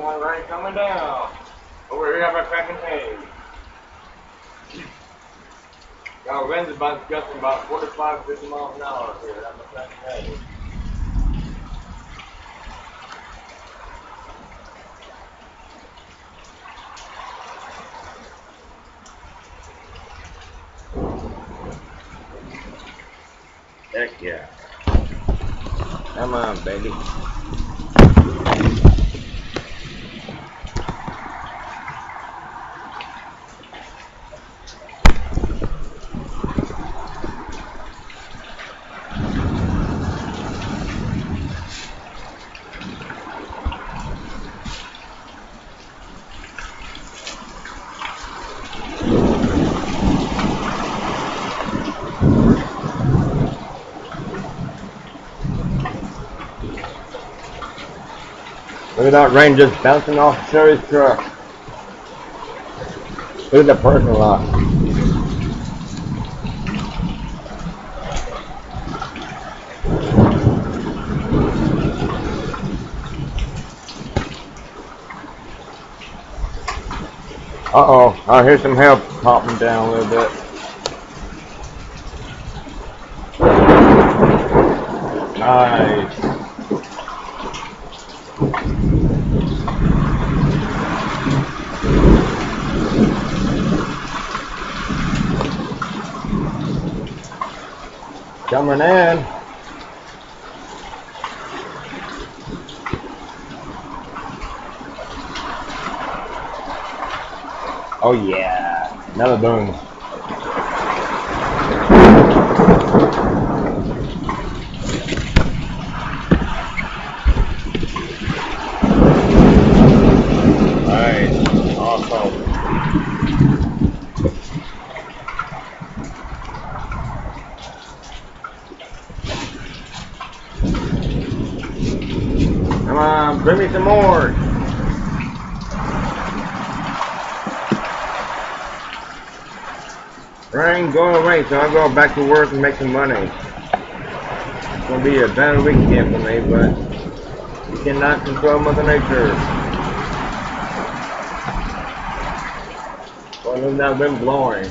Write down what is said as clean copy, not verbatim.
got rain coming down. Over here at McCracken hay. Got winds about gusting about 45, 50 miles an hour here at McCracken hay. Heck yeah. Come on, baby. Look at that rain just bouncing off Sherry's truck. Look at the parking lot. Uh-oh, I hear some hail popping down a little bit. Nice. Coming in. Oh yeah, another boom. Nice, awesome. Come on, bring me some more. Rain going away, so I'll go back to work and make some money. It's gonna be a bad weekend for me, but you cannot control Mother Nature. Gonna leave that wind blowing.